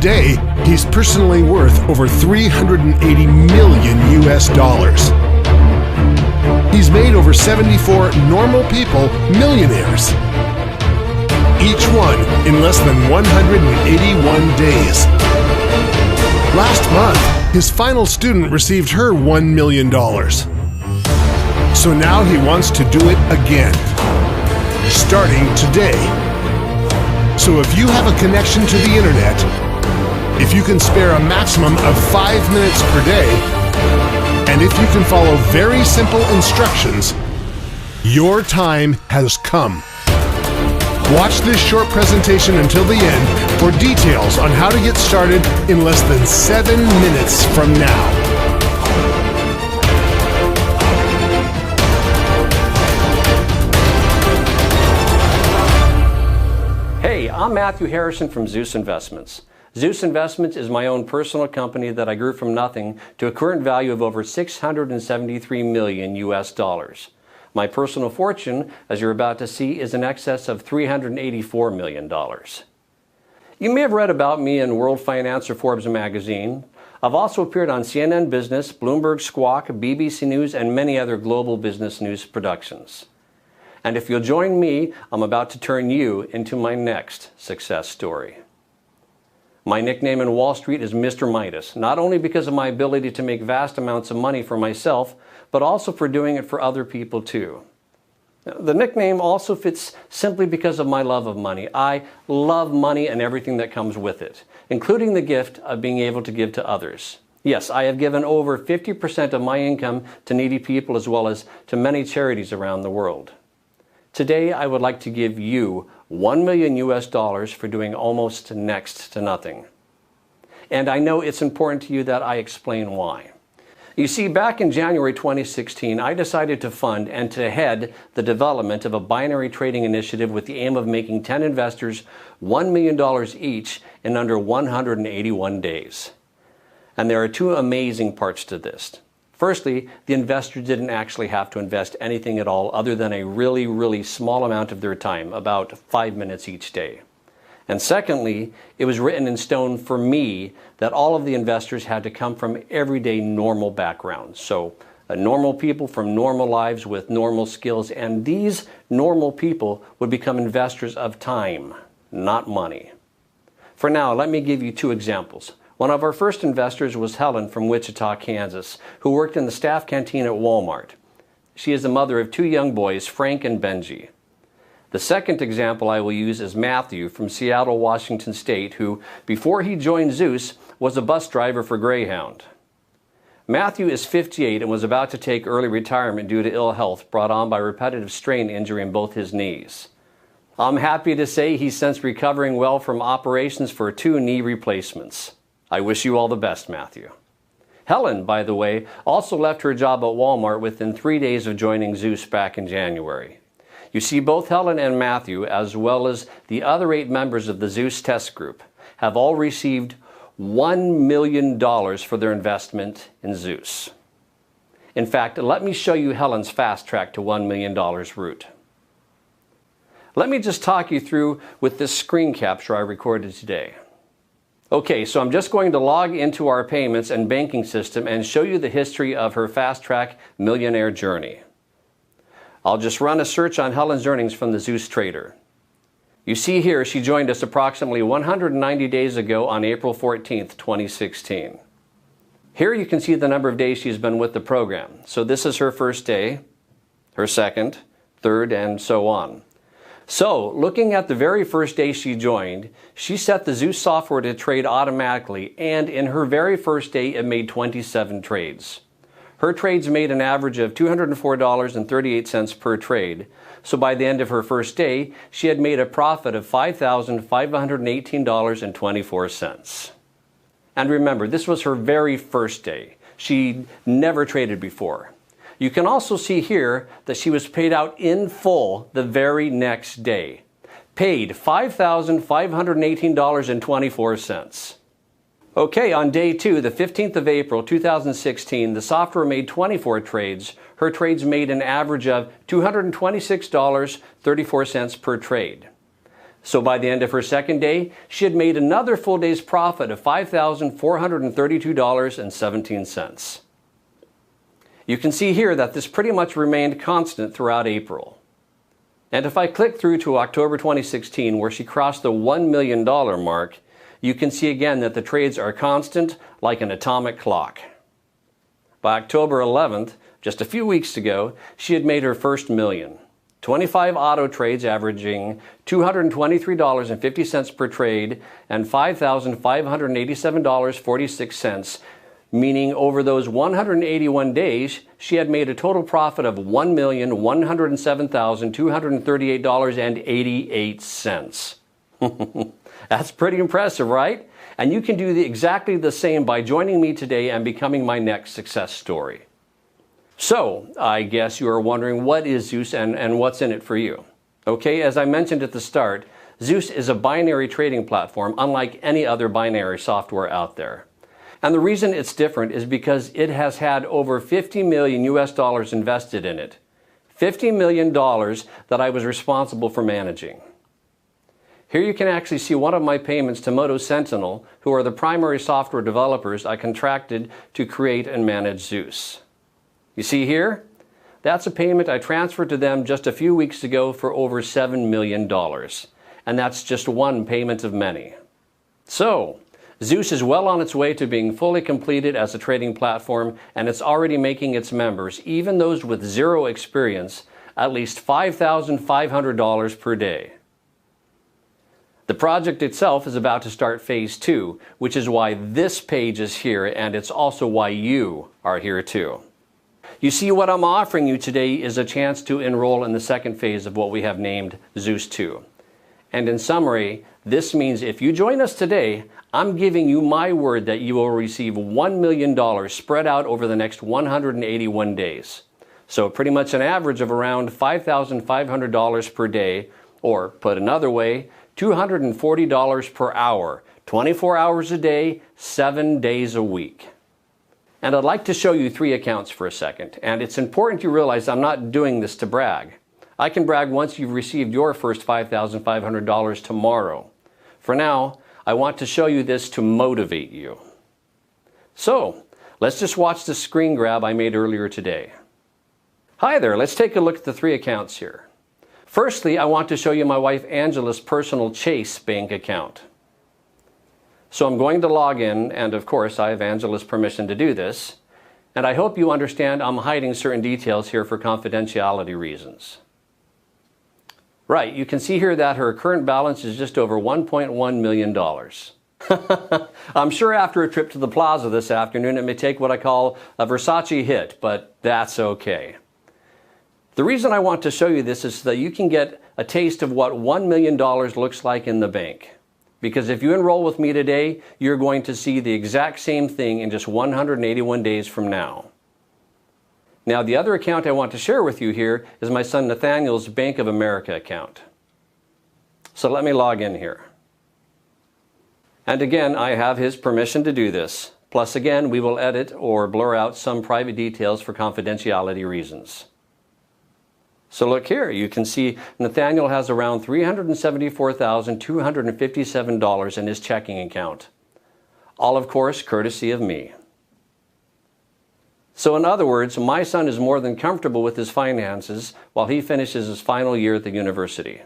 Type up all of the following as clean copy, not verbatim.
Today, he's personally worth over $380 million US. He's made over 74 normal people millionaires. Each one in less than 181 days. Last month, his final student received her $1 million. So now he wants to do it again, starting today. So if you have a connection to the internet, if you can spare a maximum of 5 minutes per day, and if you can follow very simple instructions, your time has come. Watch this short presentation until the end for details on how to get started in less than 7 minutes from now. Hey, I'm Matthew Harrison from Zeus Investments. Zeus Investments is my own personal company that I grew from nothing to a current value of over $673 million US. My personal fortune, as you're about to see, is in excess of $384 million. You may have read about me in World Finance or Forbes magazine. I've also appeared on CNN Business, Bloomberg Squawk, BBC News, and many other global business news productions. And if you'll join me, I'm about to turn you into my next success story. My nickname in Wall Street is Mr. Midas, not only because of my ability to make vast amounts of money for myself, but also for doing it for other people too. The nickname also fits simply because of my love of money. I love money and everything that comes with it, including the gift of being able to give to others. Yes, I have given over 50% of my income to needy people as well as to many charities around the world. Today, I would like to give you $1 million US for doing almost next to nothing. And I know it's important to you that I explain why. You see, back in January 2016, I decided to fund and to head the development of a binary trading initiative with the aim of making 10 investors $1 million each in under 181 days. And there are two amazing parts to this. Firstly, the investors didn't actually have to invest anything at all other than a really small amount of their time, about 5 minutes each day. And secondly, it was written in stone for me that all of the investors had to come from everyday normal backgrounds. So normal people from normal lives with normal skills, and these normal people would become investors of time, not money. For now, let me give you two examples. One of our first investors was Helen from Wichita, Kansas, who worked in the staff canteen at Walmart. She is the mother of 2 young boys, Frank and Benji. The second example I will use is Matthew from Seattle, Washington State, who, before he joined Zeus, was a bus driver for Greyhound. Matthew is 58 and was about to take early retirement due to ill health brought on by repetitive strain injury in both his knees. I'm happy to say he's since recovering well from operations for 2 knee replacements. I wish you all the best, Matthew. Helen, by the way, also left her job at Walmart within 3 days of joining Zeus back in January. You see, both Helen and Matthew, as well as the other 8 members of the Zeus test group, have all received $1 million for their investment in Zeus. In fact, let me show you Helen's fast track to $1 million route. Let me just talk you through with this screen capture I recorded today. Okay, so I'm just going to log into our payments and banking system and show you the history of her fast track millionaire journey. I'll just run a search on Helen's earnings from the Zeus Trader. You see here she joined us approximately 190 days ago on April 14th, 2016. Here you can see the number of days she's been with the program. So this is her first day, her second, third, and so on. So, looking at the very first day she joined, she set the Zeus software to trade automatically, and in her very first day it made 27 trades. Her trades made an average of $204.38 per trade, so by the end of her first day, she had made a profit of $5,518.24. And remember, this was her very first day. She'd never traded before. You can also see here that she was paid out in full the very next day. Paid $5,518.24. Okay, on day 2, the 15th of April, 2016, the software made 24 trades. Her trades made an average of $226.34 per trade. So by the end of her second day, she had made another full day's profit of $5,432.17. You can see here that this pretty much remained constant throughout April. And if I click through to October 2016, where she crossed the $1 million mark, you can see again that the trades are constant like an atomic clock. By October 11th, just a few weeks ago, she had made her first million. 25 auto trades averaging $223.50 per trade and $5,587.46, meaning over those 181 days, she had made a total profit of $1,107,238.88. That's pretty impressive, right? And you can do exactly the same by joining me today and becoming my next success story. So, I guess you are wondering, what is Zeus and what's in it for you? Okay, as I mentioned at the start, Zeus is a binary trading platform unlike any other binary software out there. And the reason it's different is because it has had over $50 million invested in it. $50 million that I was responsible for managing. Here you can actually see one of my payments to Moto Sentinel, who are the primary software developers I contracted to create and manage Zeus. You see here? That's a payment I transferred to them just a few weeks ago for over $7 million. And that's just one payment of many. So, Zeus is well on its way to being fully completed as a trading platform, and it's already making its members, even those with zero experience, at least $5,500 per day. The project itself is about to start phase 2, which is why this page is here, and it's also why you are here too. You see, what I'm offering you today is a chance to enroll in the second phase of what we have named Zeus2. And in summary, this means if you join us today, I'm giving you my word that you will receive $1 million spread out over the next 181 days. So pretty much an average of around $5,500 per day, or put another way, $240 per hour, 24 hours a day, 7 days a week. And I'd like to show you 3 accounts for a second. And it's important you realize I'm not doing this to brag. I can brag once you've received your first $5,500 tomorrow. For now, I want to show you this to motivate you. So, let's just watch the screen grab I made earlier today. Hi there, let's take a look at the 3 accounts here. Firstly, I want to show you my wife Angela's personal Chase bank account. So I'm going to log in, and of course I have Angela's permission to do this. And I hope you understand I'm hiding certain details here for confidentiality reasons. Right, you can see here that her current balance is just over $1.1 million. I'm sure after a trip to the plaza this afternoon it may take what I call a Versace hit, but that's okay. The reason I want to show you this is so that you can get a taste of what $1 million looks like in the bank. Because if you enroll with me today, you're going to see the exact same thing in just 181 days from now. Now, the other account I want to share with you here is my son Nathaniel's Bank of America account. So let me log in here. And again, I have his permission to do this. Plus again, we will edit or blur out some private details for confidentiality reasons. So look here, you can see Nathaniel has around $374,257 in his checking account. All, of course, courtesy of me. So in other words, my son is more than comfortable with his finances while he finishes his final year at the university.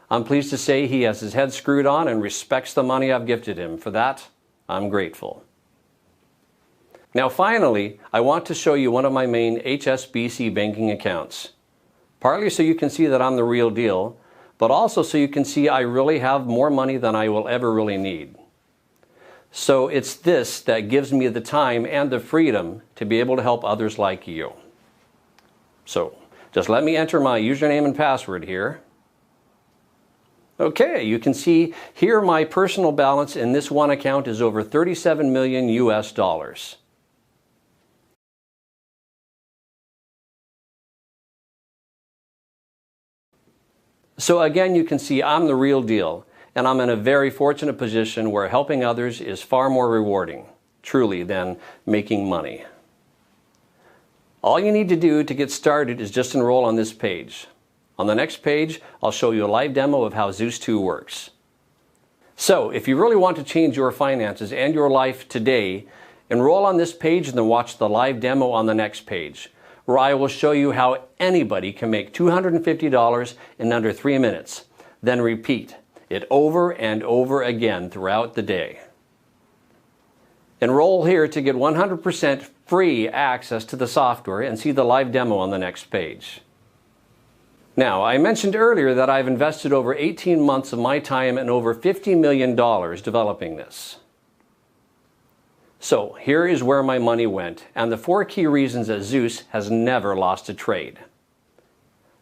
I'm pleased to say he has his head screwed on and respects the money I've gifted him. For that, I'm grateful. Now finally, I want to show you one of my main HSBC banking accounts. Partly so you can see that I'm the real deal, but also so you can see I really have more money than I will ever really need. So it's this that gives me the time and the freedom to be able to help others like you. So just let me enter my username and password here. Okay, you can see here my personal balance in this one account is over 37 million US dollars. So again, you can see I'm the real deal, and I'm in a very fortunate position where helping others is far more rewarding, truly, than making money. All you need to do to get started is just enroll on this page. On the next page, I'll show you a live demo of how Zeus2 works. So, if you really want to change your finances and your life today, enroll on this page and then watch the live demo on the next page, where I will show you how anybody can make $250 in under 3 minutes. Then repeat it over and over again throughout the day. Enroll here to get 100% free access to the software and see the live demo on the next page. Now, I mentioned earlier that I've invested over 18 months of my time and over $50 million developing this. So, here is where my money went, and the 4 key reasons that Zeus has never lost a trade.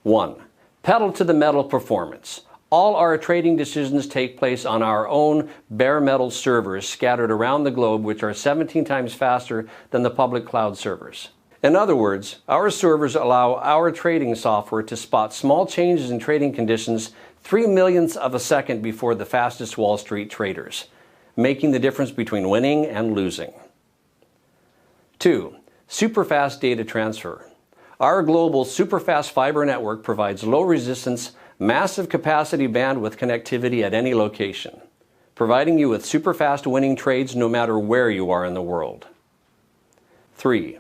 1. Pedal to the metal performance. All our trading decisions take place on our own bare metal servers scattered around the globe, which are 17 times faster than the public cloud servers. In other words, our servers allow our trading software to spot small changes in trading conditions 3 millionths of a second before the fastest Wall Street traders, making the difference between winning and losing. 2. Superfast data transfer. Our global superfast fiber network provides low resistance, massive capacity bandwidth connectivity at any location, providing you with superfast winning trades no matter where you are in the world. 3.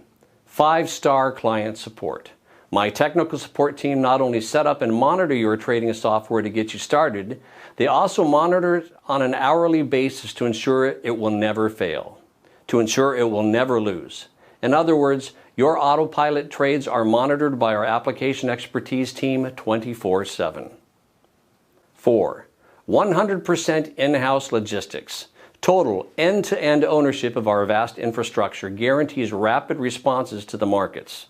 5-star client support. My technical support team not only set up and monitor your trading software to get you started, they also monitor it on an hourly basis to ensure it will never fail, to ensure it will never lose. In other words, your autopilot trades are monitored by our application expertise team 24/7. 4. 100% in-house logistics. Total end-to-end ownership of our vast infrastructure guarantees rapid responses to the markets.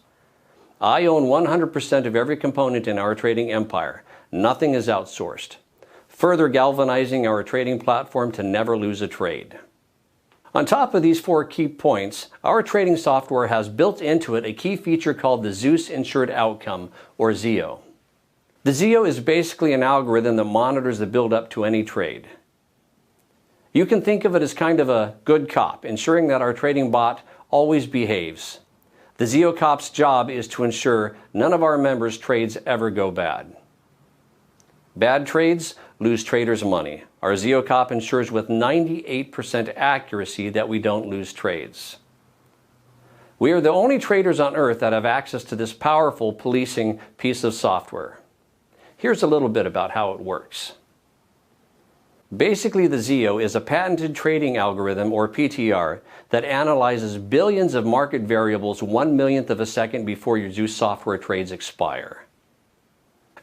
I own 100% of every component in our trading empire. Nothing is outsourced, further galvanizing our trading platform to never lose a trade. On top of these 4 key points, our trading software has built into it a key feature called the Zeus Insured Outcome, or ZEO. The ZEO is basically an algorithm that monitors the build-up to any trade. You can think of it as kind of a good cop, ensuring that our trading bot always behaves. The ZEO cop's job is to ensure none of our members' trades ever go bad. Bad trades lose traders money. Our ZEO cop ensures with 98% accuracy that we don't lose trades. We are the only traders on earth that have access to this powerful policing piece of software. Here's a little bit about how it works. Basically, the ZEO is a patented trading algorithm, or PTR, that analyzes billions of market variables 1 millionth of a second before your Zeus software trades expire.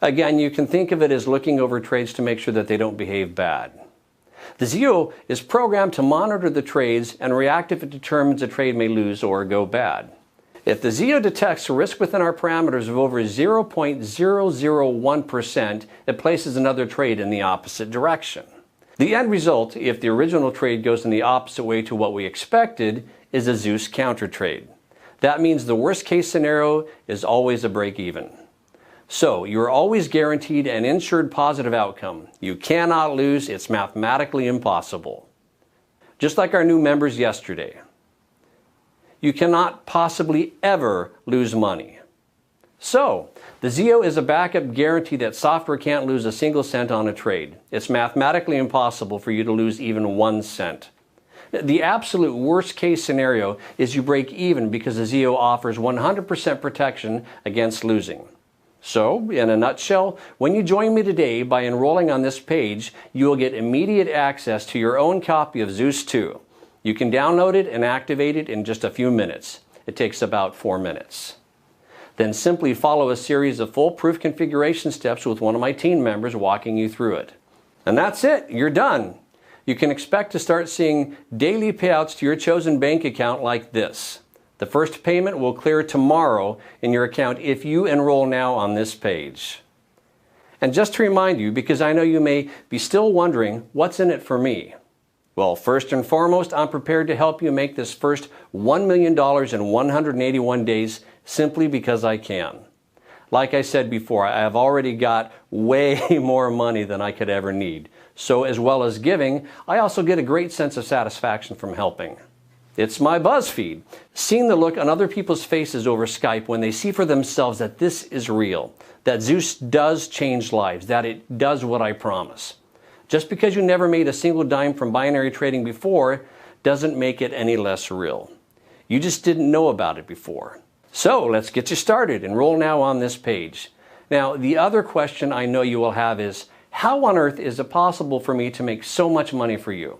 Again, you can think of it as looking over trades to make sure that they don't behave bad. The ZEO is programmed to monitor the trades and react if it determines a trade may lose or go bad. If the ZEO detects a risk within our parameters of over 0.001%, it places another trade in the opposite direction. The end result, if the original trade goes in the opposite way to what we expected, is a Zeus counter trade. That means the worst case scenario is always a break even. So, you're always guaranteed an insured positive outcome. You cannot lose, it's mathematically impossible. Just like our new members yesterday. You cannot possibly ever lose money. So, the ZEO is a backup guarantee that software can't lose a single cent on a trade. It's mathematically impossible for you to lose even 1 cent. The absolute worst case scenario is you break even because the ZEO offers 100% protection against losing. So, in a nutshell, when you join me today by enrolling on this page, you will get immediate access to your own copy of Zeus2. You can download it and activate it in just a few minutes. It takes about 4 minutes. Then simply follow a series of foolproof configuration steps with one of my team members walking you through it. And that's it, you're done. You can expect to start seeing daily payouts to your chosen bank account like this. The first payment will clear tomorrow in your account if you enroll now on this page. And just to remind you, because I know you may be still wondering, what's in it for me? Well, first and foremost, I'm prepared to help you make this first $1 million in 181 days simply because I can. Like I said before, I have already got way more money than I could ever need. So as well as giving, I also get a great sense of satisfaction from helping. It's my buzz feed. Seeing the look on other people's faces over Skype when they see for themselves that this is real. that Zeus does change lives, that it does what I promise. Just because you never made a single dime from binary trading before doesn't make it any less real. You just didn't know about it before. So let's get you started. Enroll now on this page. Now, the other question I know you will have is, how on earth is it possible for me to make so much money for you?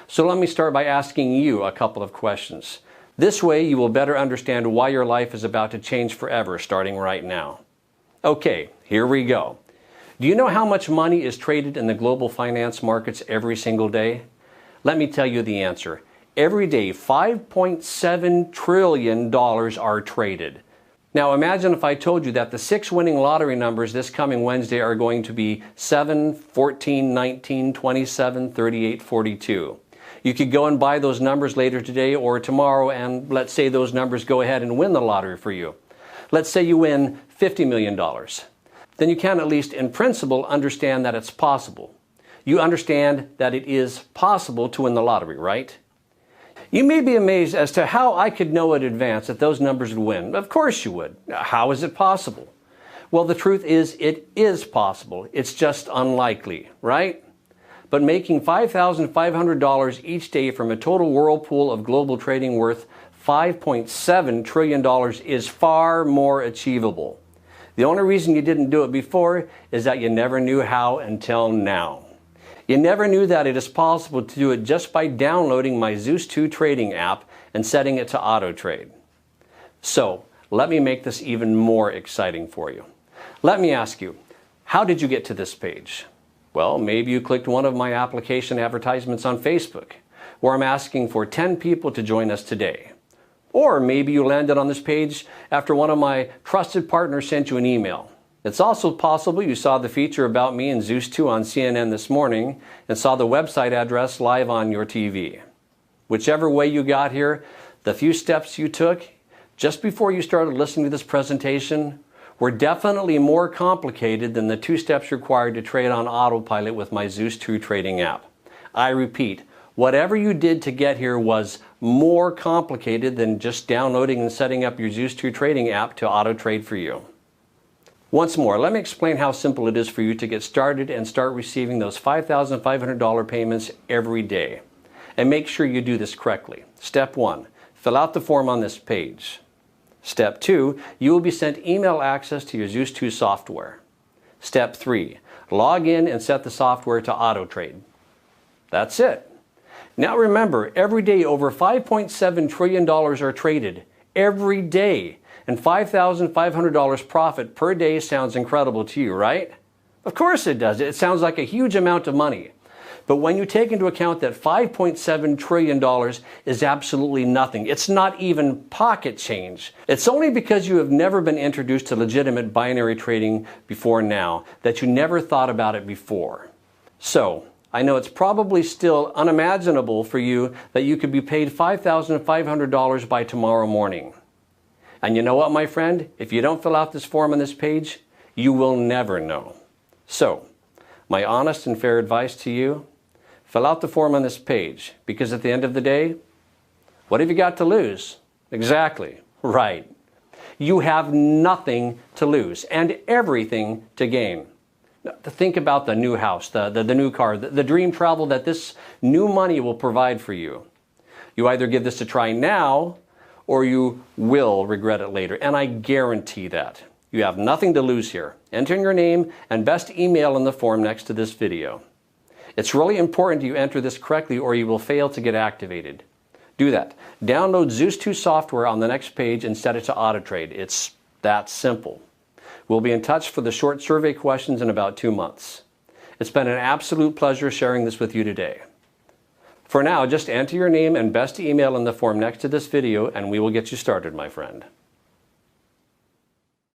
So let me start by asking you a couple of questions. This way you will better understand why your life is about to change forever starting right now. Okay, here we go. Do you know how much money is traded in the global finance markets every single day? Let me tell you the answer. Every day, $5.7 trillion are traded. Now imagine if I told you that the 6 winning lottery numbers this coming Wednesday are going to be 7, 14, 19, 27, 38, 42. You could go and buy those numbers later today or tomorrow, and let's say those numbers go ahead and win the lottery for you. Let's say you win $50 million. Then you can, at least in principle, understand that it's possible. You understand that it is possible to win the lottery, right? You may be amazed as to how I could know in advance that those numbers would win. Of course you would. How is it possible? Well, the truth is, it is possible. It's just unlikely, right? But making $5,500 each day from a total whirlpool of global trading worth $5.7 trillion is far more achievable. The only reason you didn't do it before is that you never knew how until now. You never knew that it is possible to do it just by downloading my Zeus2 trading app and setting it to auto trade. So, let me make this even more exciting for you. Let me ask you, how did you get to this page? Well, maybe you clicked one of my application advertisements on Facebook, where I'm asking for 10 people to join us today. Or maybe you landed on this page after one of my trusted partners sent you an email. It's also possible you saw the feature about me and Zeus2 on CNN this morning and saw the website address live on your TV. Whichever way you got here, the few steps you took just before you started listening to this presentation were definitely more complicated than the 2 steps required to trade on autopilot with my Zeus2 trading app. I repeat, whatever you did to get here was more complicated than just downloading and setting up your Zeus2 trading app to auto trade for you. Once more, let me explain how simple it is for you to get started and start receiving those $5,500 payments every day. And make sure you do this correctly. Step 1, fill out the form on this page. Step 2, you will be sent email access to your Zeus2 software. Step 3, log in and set the software to auto trade. That's it. Now remember, every day over $5.7 trillion are traded. Every day. And $5,500 profit per day sounds incredible to you, right? Of course it does. It sounds like a huge amount of money. But when you take into account that $5.7 trillion is absolutely nothing, it's not even pocket change. It's only because you have never been introduced to legitimate binary trading before now that you never thought about it before. So, I know it's probably still unimaginable for you that you could be paid $5,500 by tomorrow morning. And you know what, my friend? If you don't fill out this form on this page, you will never know. So, my honest and fair advice to you, fill out the form on this page, because at the end of the day, what have you got to lose? Exactly, right. You have nothing to lose and everything to gain. Now, think about the new house, the new car, the dream travel that this new money will provide for you. You either give this a try now, or you will regret it later, and I guarantee that. You have nothing to lose here. Enter in your name and best email in the form next to this video. It's really important you enter this correctly or you will fail to get activated. Do that. Download Zeus2 software on the next page and set it to auto trade. It's that simple. We'll be in touch for the short survey questions in about 2 months. It's been an absolute pleasure sharing this with you today. For now, just enter your name and best email in the form next to this video and we will get you started, my friend.